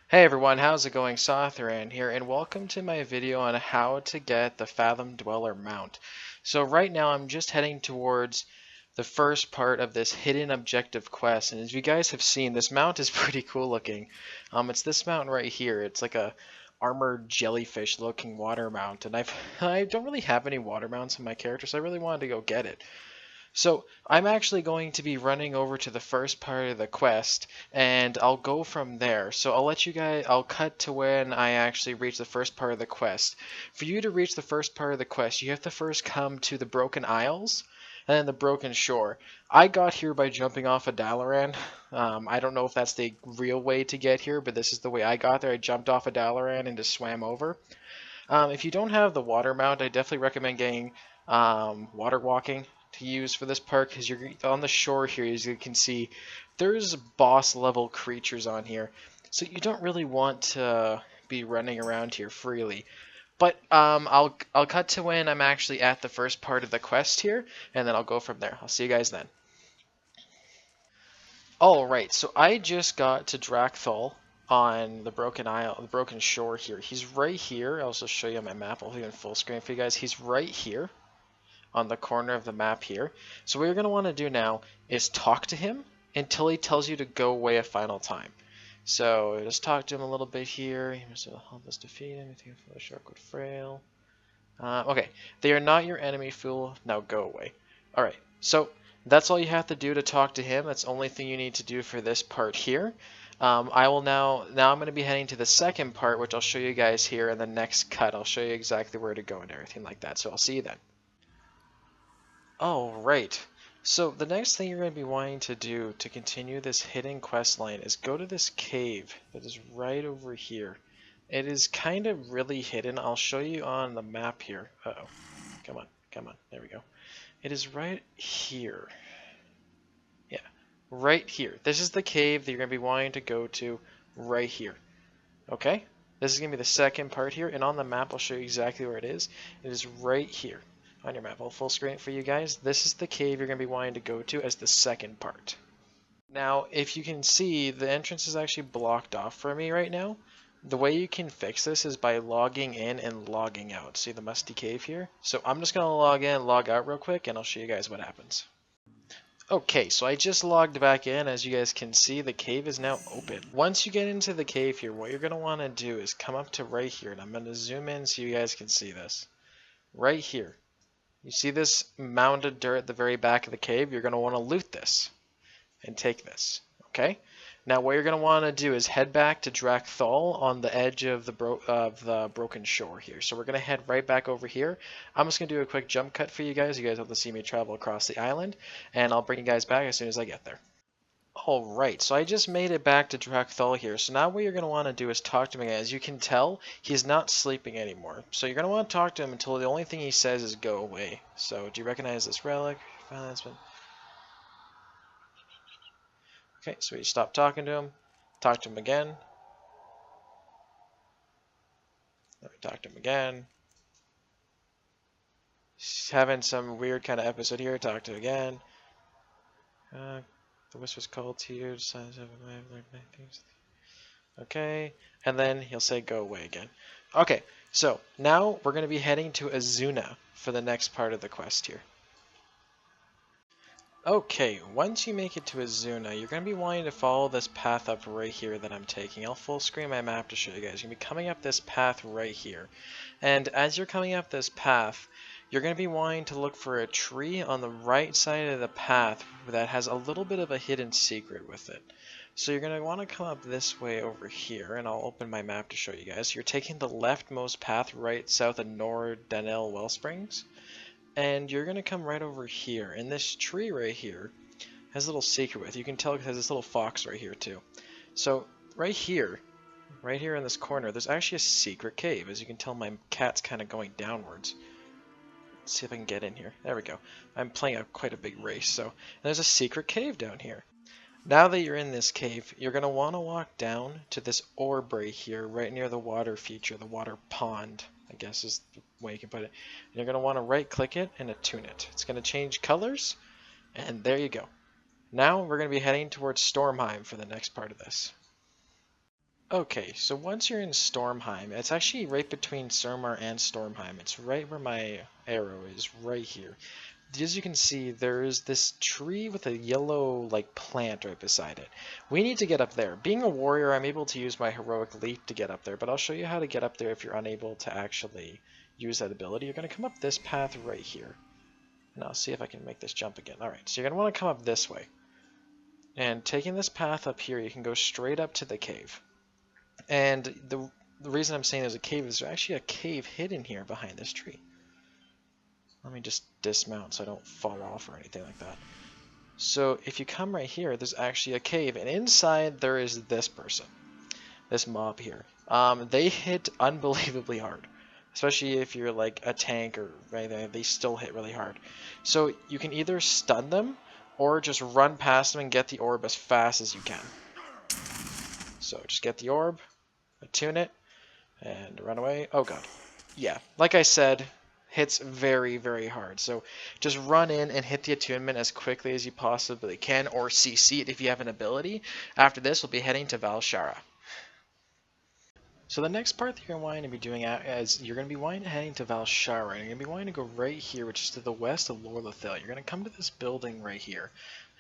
Hey everyone, how's it going? Sotharan here, and welcome to my video on how to get the Fathom Dweller mount. So right now I'm just heading towards the first part of this hidden objective quest, and as you guys have seen, this mount is pretty cool looking. It's this mount right here. It's like a armored jellyfish looking water mount, and I don't really have any water mounts in my character, so I really wanted to go get it. So I'm actually going to be running over to the first part of the quest, and I'll go from there. So I'll cut to when I actually reach the first part of the quest. For you to reach the first part of the quest, you have to first come to the Broken Isles and then the Broken Shore. I got here by jumping off a Dalaran. I don't know if that's the real way to get here, but this is the way I got there. I jumped off a Dalaran and just swam over. If you don't have the water mount, I definitely recommend getting water walking to use for this part, because you're on the shore here. As you can see, there's boss level creatures on here, so you don't really want to be running around here freely. But I'll cut to when I'm actually at the first part of the quest here, and then I'll go from there. I'll see you guys then. Alright, so I just got to Drakthol on the Broken Isle, the Broken Shore here. He's right here. I'll also show you on my map. I'll do it in full screen for you guys. He's right here on the corner of the map here. So what you're going to want to do now is talk to him until he tells you to go away a final time. So just talk to him a little bit here. He must help us defeat him. The shark would frail. Okay, they are not your enemy, fool. Now go away. Alright, so that's all you have to do to talk to him. That's the only thing you need to do for this part here. I will now I'm going to be heading to the second part, which I'll show you guys here in the next cut. I'll show you exactly where to go and everything like that. So I'll see you then. Alright, so the next thing you're going to be wanting to do to continue this hidden quest line is go to this cave that is right over here. It is kind of really hidden. I'll show you on the map here. Uh-oh. Come on, come on. There we go. It is right here. Yeah, right here. This is the cave that you're going to be wanting to go to right here. Okay? This is going to be the second part here, and on the map I'll show you exactly where it is. It is right here on your map. I'll full screen it for you guys. This is the cave you're going to be wanting to go to as the second part. Now, if you can see, the entrance is actually blocked off for me right now. The way you can fix this is by logging in and logging out. See the musty cave here? So I'm just going to log in and log out real quick, and I'll show you guys what happens. Okay, so I just logged back in. As you guys can see, the cave is now open. Once you get into the cave here, what you're going to want to do is come up to right here, and I'm going to zoom in so you guys can see this. Right here. You see this mound of dirt at the very back of the cave? You're going to want to loot this and take this, okay? Now what you're going to want to do is head back to Drakthol on the edge of the Broken Shore here. So we're going to head right back over here. I'm just going to do a quick jump cut for you guys. You guys have to see me travel across the island, and I'll bring you guys back as soon as I get there. Alright, so I just made it back to Drakthol here. So now what you're going to want to do is talk to him again. As you can tell, he's not sleeping anymore. So you're going to want to talk to him until the only thing he says is go away. So do you recognize this relic? Okay, so you stop talking to him, talk to him again, talk to him again. He's having some weird kind of episode here, talk to him again. The whisper's called to you, okay, and then he'll say go away again. Okay, so now we're going to be heading to Azuna for the next part of the quest here. Okay, once you make it to Azuna, you're going to be wanting to follow this path up right here that I'm taking. I'll full screen my map to show you guys. You're going to be coming up this path right here. And as you're coming up this path, you're going to be wanting to look for a tree on the right side of the path that has a little bit of a hidden secret with it. So you're going to want to come up this way over here, and I'll open my map to show you guys. You're taking the leftmost path right south of Nor Danel Wellsprings. And you're going to come right over here, and this tree right here has a little secret with it. You can tell it has this little fox right here too. So right here in this corner, there's actually a secret cave. As you can tell, my cat's kind of going downwards. Let's see if I can get in here. There we go. I'm playing quite a big race, so there's a secret cave down here. Now that you're in this cave, you're going to want to walk down to this orb right here, right near the water feature, the water pond, I guess is the way you can put it. And you're going to want to right click it and attune it. It's going to change colors, and there you go. Now we're going to be heading towards Stormheim for the next part of this. Okay, so once you're in Stormheim, it's actually right between Surmar and Stormheim. It's right where my arrow is, right here. As you can see, there is this tree with a yellow like plant right beside it. We need to get up there. Being a warrior, I'm able to use my heroic leap to get up there, but I'll show you how to get up there if you're unable to actually use that ability. You're going to come up this path right here. And I'll see if I can make this jump again. Alright, so you're going to want to come up this way. And taking this path up here, you can go straight up to the cave. And the reason I'm saying there's a cave is there's actually a cave hidden here behind this tree. Let me just dismount so I don't fall off or anything like that. So if you come right here, there's actually a cave, and inside there is this person, this mob here. They hit unbelievably hard, especially if you're like a tank or anything. They still hit really hard. So you can either stun them or just run past them and get the orb as fast as you can. So just get the orb, attune it, and run away. Oh god. Yeah, like I said, hits very, very hard. So just run in and hit the attunement as quickly as you possibly can, or CC it if you have an ability. After this, we'll be heading to Valshara. So the next part that you're going to be doing is you're going to be heading to Valshara, and you're going to be wanting to go right here, which is to the west of Lorlathil. You're going to come to this building right here,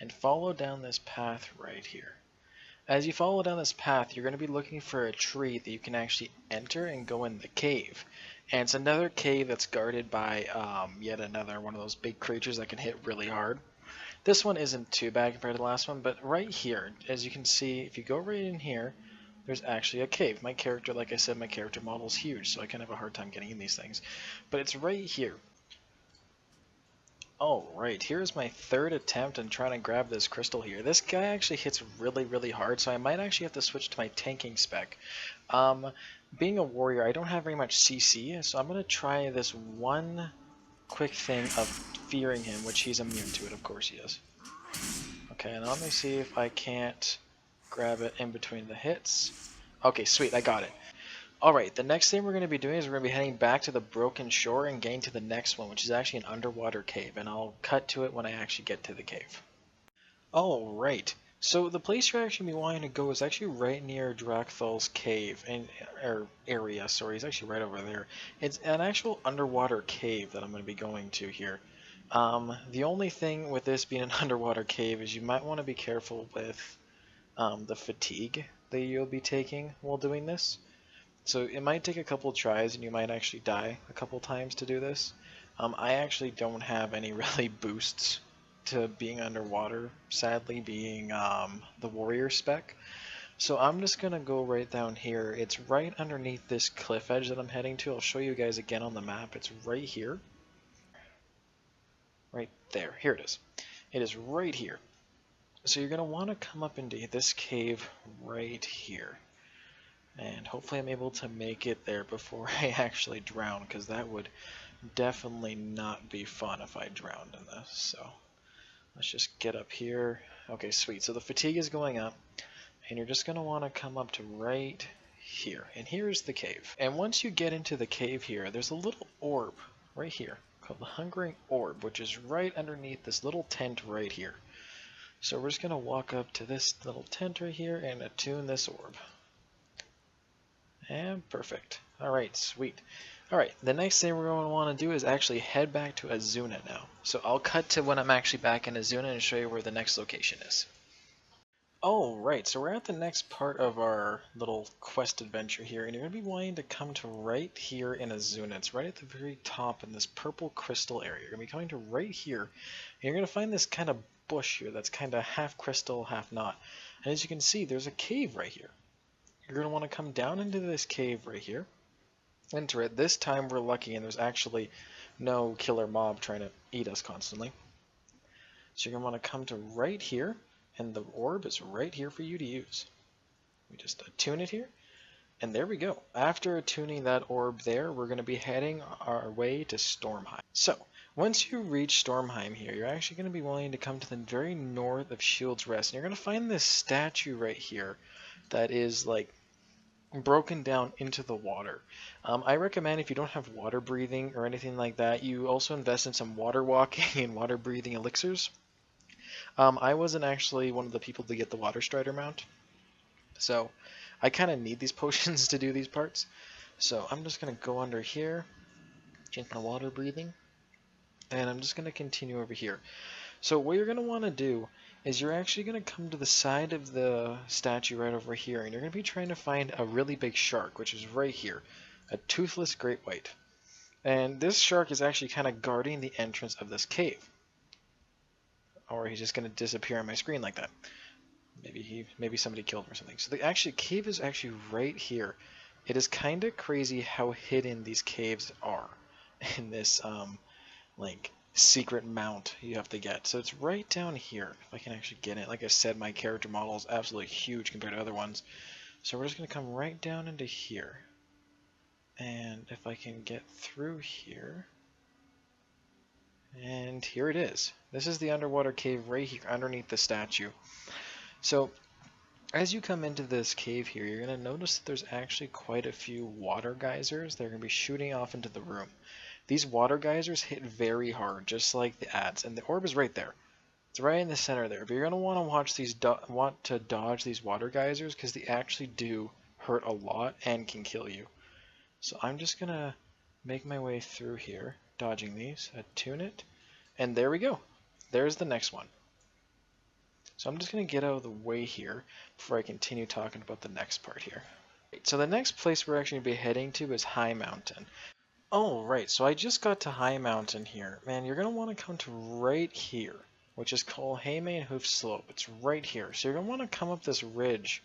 and follow down this path right here. As you follow down this path, you're going to be looking for a tree that you can actually enter and go in the cave. And it's another cave that's guarded by yet another one of those big creatures that can hit really hard. This one isn't too bad compared to the last one, but right here, as you can see, if you go right in here, there's actually a cave. My character, like I said, my character model is huge, so I kind of have a hard time getting in these things. But it's right here. Alright, here's my third attempt in trying to grab this crystal here. This guy actually hits really, really hard, so I might actually have to switch to my tanking spec. Being a warrior, I don't have very much CC, so I'm going to try this one quick thing of fearing him, which he's immune to it, of course he is. Okay, and let me see if I can't grab it in between the hits. Okay, sweet, I got it. Alright, the next thing we're going to be doing is we're going to be heading back to the Broken Shore and getting to the next one, which is actually an underwater cave, and I'll cut to it when I actually get to the cave. Alright, so the place you're actually going to be wanting to go is actually right near Drakthal's cave, area, sorry, it's actually right over there. It's an actual underwater cave that I'm going to be going to here. The only thing with this being an underwater cave is you might want to be careful with the fatigue that you'll be taking while doing this. So it might take a couple tries and you might actually die a couple times to do this. I actually don't have any really boosts to being underwater, sadly, being the warrior spec. So I'm just going to go right down here. It's right underneath this cliff edge that I'm heading to. I'll show you guys again on the map. It's right here. Right there. Here it is. It is right here. So you're going to want to come up into this cave right here. And hopefully I'm able to make it there before I actually drown, because that would definitely not be fun if I drowned in this. So let's just get up here. Okay, sweet. So the fatigue is going up, and you're just going to want to come up to right here. And here's the cave. And once you get into the cave here, there's a little orb right here called the Hungering Orb, which is right underneath this little tent right here. So we're just going to walk up to this little tent right here and attune this orb. And perfect. Alright, sweet. Alright, the next thing we're going to want to do is actually head back to Azuna now. So I'll cut to when I'm actually back in Azuna and show you where the next location is. Alright, so we're at the next part of our little quest adventure here, and you're going to be wanting to come to right here in Azuna. It's right at the very top in this purple crystal area. You're going to be coming to right here, and you're going to find this kind of bush here that's kind of half crystal, half not. And as you can see, there's a cave right here. You're going to want to come down into this cave right here, enter it. This time we're lucky and there's actually no killer mob trying to eat us constantly. So you're going to want to come to right here, and the orb is right here for you to use. We just attune it here, and there we go. After attuning that orb there, we're going to be heading our way to Stormheim. So once you reach Stormheim here, you're actually going to be wanting to come to the very north of Shield's Rest, and you're going to find this statue right here that is like broken down into the water. I recommend, if you don't have water breathing or anything like that, you also invest in some water walking and water breathing elixirs. I wasn't actually one of the people to get the water strider mount, so I kind of need these potions to do these parts. So I'm just going to go under here, change my water breathing, and I'm just going to continue over here. So what you're going to want to do is you're actually going to come to the side of the statue right over here, and you're going to be trying to find a really big shark, which is right here, a toothless great white. And this shark is actually kind of guarding the entrance of this cave. Or he's just going to disappear on my screen like that. Maybe somebody killed him or something. So the cave is actually right here. It is kind of crazy how hidden these caves are in this like secret mount you have to get. So it's right down here. If I can actually get it. Like I said, my character model is absolutely huge compared to other ones. So we're just going to come right down into here. And if I can get through here. And here it is. This is the underwater cave right here underneath the statue. So as you come into this cave here, you're going to notice that there's actually quite a few water geysers that are going to be shooting off into the room. These water geysers hit very hard, just like the ads, and the orb is right there. It's right in the center there. But you're going to want to dodge these water geysers because they actually do hurt a lot and can kill you. So I'm just going to make my way through here, dodging these, attune it, and there we go. There's the next one. So I'm just going to get out of the way here before I continue talking about the next part here. So the next place we're actually going to be heading to is High Mountain. Oh, right, so I just got to High Mountain here. Man, you're going to want to come to right here, which is called Haymane Hoof Slope. It's right here. So you're going to want to come up this ridge.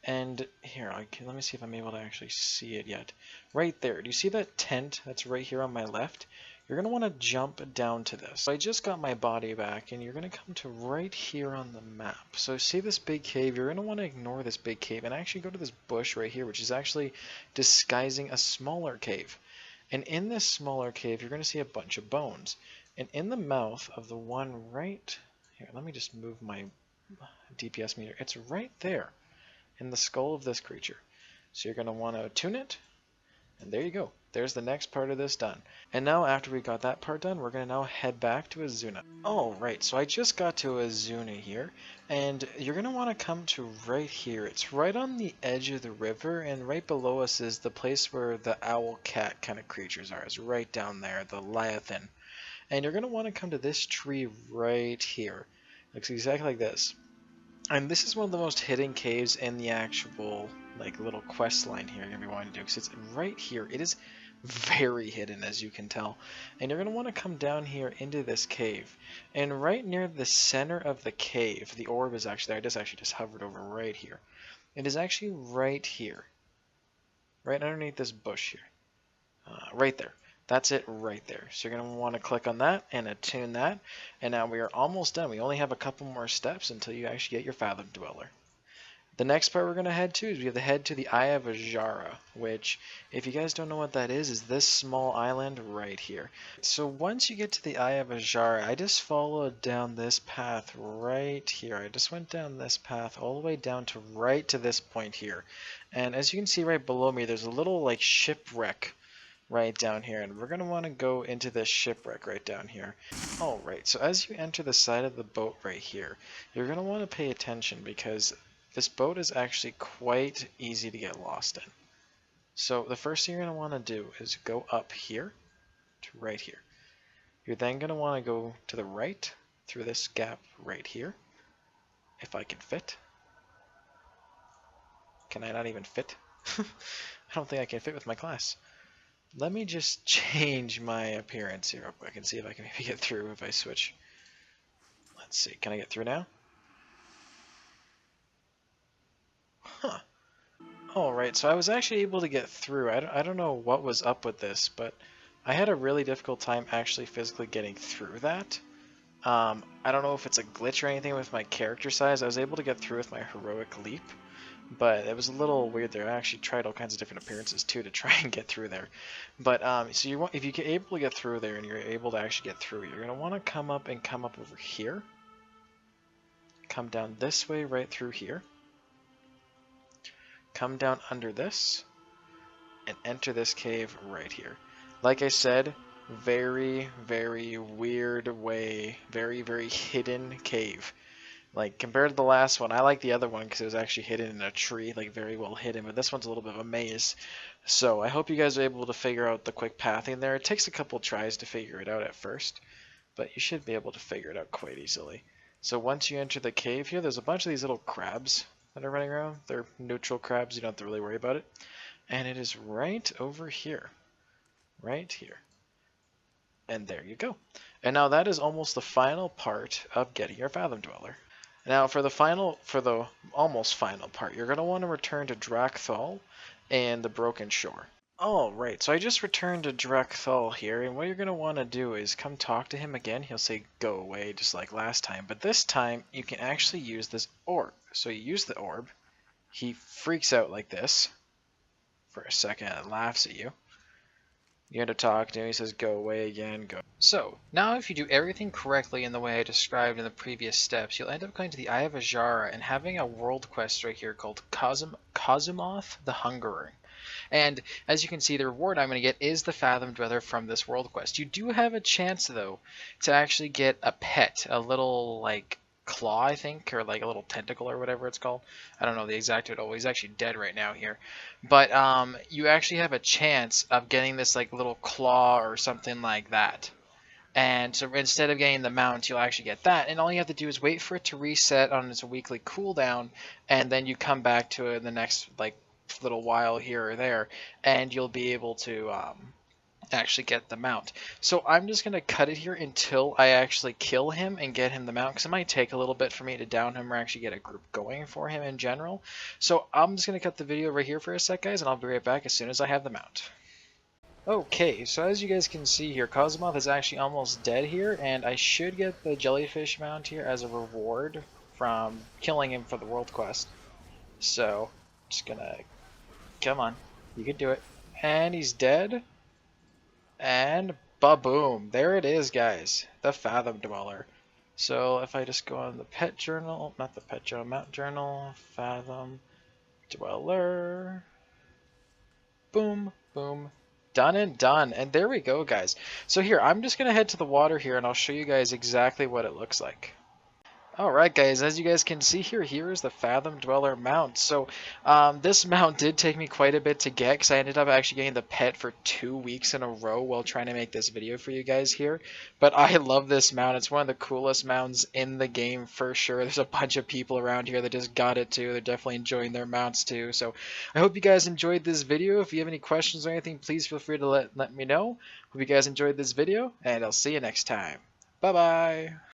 And here, let me see if I'm able to actually see it yet. Right there, do you see that tent that's right here on my left? You're going to want to jump down to this. So I just got my body back, and you're going to come to right here on the map. So see this big cave? You're going to want to ignore this big cave and actually go to this bush right here, which is actually disguising a smaller cave. And in this smaller cave, you're going to see a bunch of bones. And in the mouth of the one right here, let me just move my DPS meter. It's right there in the skull of this creature. So you're going to want to tune it, and there you go. There's the next part of this done. And now after we got that part done, we're going to now head back to Azuna. Oh, right, so I just got to Azuna here, and you're going to want to come to right here. It's right on the edge of the river, and right below us is the place where the owl-cat kind of creatures are. It's right down there, the Leviathan. And you're going to want to come to this tree right here. Looks exactly like this. And this is one of the most hidden caves in the actual like little quest line here you're going to be wanting to do, because it's right here. It is very hidden, as you can tell. And you're going to want to come down here into this cave. And right near the center of the cave, the orb is actually there. I just hovered over right here. It is actually right here. Right underneath this bush here. Right there. That's it right there. So you're going to want to click on that and attune that. And now we are almost done. We only have a couple more steps until you actually get your Fathom Dweller. The next part we're going to head to is we have to head to the Eye of Ajara, which, if you guys don't know what that is this small island right here. So once you get to the Eye of Ajara, I just followed down this path right here. I just went down this path all the way down to right to this point here. And as you can see right below me, there's a little like shipwreck right down here, and we're going to want to go into this shipwreck right down here. Alright, so as you enter the side of the boat right here, you're going to want to pay attention because this boat is actually quite easy to get lost in. So the first thing you're going to want to do is go up here to right here. You're then going to want to go to the right through this gap right here, if I can fit. Can I not even fit? I don't think I can fit with my class. Let me just change my appearance here real quick and see if I can maybe get through if I switch. Let's see, can I get through now? Huh. Alright, so I was actually able to get through. I don't know what was up with this, but I had a really difficult time actually physically getting through that. I don't know if it's a glitch or anything with my character size. I was able to get through with my heroic leap. But it was a little weird there. I actually tried all kinds of different appearances too to try and get through there. But so if you're able to get through there and you're able to actually get through, you're going to want to come up over here. Come down this way right through here. Come down under this. And enter this cave right here. Like I said, very, very weird way. Very, very hidden cave. Like, compared to the last one, I like the other one because it was actually hidden in a tree, like very well hidden, but this one's a little bit of a maze. So I hope you guys are able to figure out the quick pathing there. It takes a couple tries to figure it out at first, but you should be able to figure it out quite easily. So once you enter the cave here, there's a bunch of these little crabs that are running around. They're neutral crabs, you don't have to really worry about it. And it is right over here. Right here. And there you go. And now that is almost the final part of getting your Fathom Dweller. Now for the almost final part, you're going to want to return to Drakthal and the Broken Shore. Alright, so I just returned to Drakthal here, and what you're going to want to do is come talk to him again. He'll say go away just like last time, but this time you can actually use this orb. So you use the orb, he freaks out like this for a second and laughs at you. You end up talking to him, he says go away again, go. So, now if you do everything correctly in the way I described in the previous steps, you'll end up going to the Eye of Ajara and having a world quest right here called Kazumoth the Hungerer. And as you can see, the reward I'm going to get is the Fathom Dweller from this world quest. You do have a chance, though, to actually get a pet, a little, like, claw, I think, or like a little tentacle or whatever it's called. I don't know the exact title. He's actually dead right now here. But you actually have a chance of getting this like little claw or something like that. And so instead of getting the mount, you'll actually get that. And all you have to do is wait for it to reset on its weekly cooldown, and then you come back to it in the next like little while here or there, and you'll be able to actually get the mount. So I'm just going to cut it here until I actually kill him and get him the mount, because it might take a little bit for me to down him or actually get a group going for him in general. So I'm just going to cut the video right here for a sec, guys, and I'll be right back as soon as I have the mount. Okay, so as you guys can see here, Kazumoth is actually almost dead here, and I should get the jellyfish mount here as a reward from killing him for the world quest. So, just gonna... Come on, you can do it. And he's dead. And ba-boom, there it is, guys, the Fathom Dweller. So if I just go on the pet journal, not the pet journal, mount journal, Fathom Dweller, boom, boom, done and done. And there we go, guys. So here, I'm just going to head to the water here, and I'll show you guys exactly what it looks like. Alright guys, as you guys can see here, here is the Fathom Dweller mount. So this mount did take me quite a bit to get, because I ended up actually getting the pet for 2 weeks in a row while trying to make this video for you guys here. But I love this mount. It's one of the coolest mounts in the game for sure. There's a bunch of people around here that just got it too. They're definitely enjoying their mounts too. So I hope you guys enjoyed this video. If you have any questions or anything, please feel free to let me know. Hope you guys enjoyed this video, and I'll see you next time. Bye bye!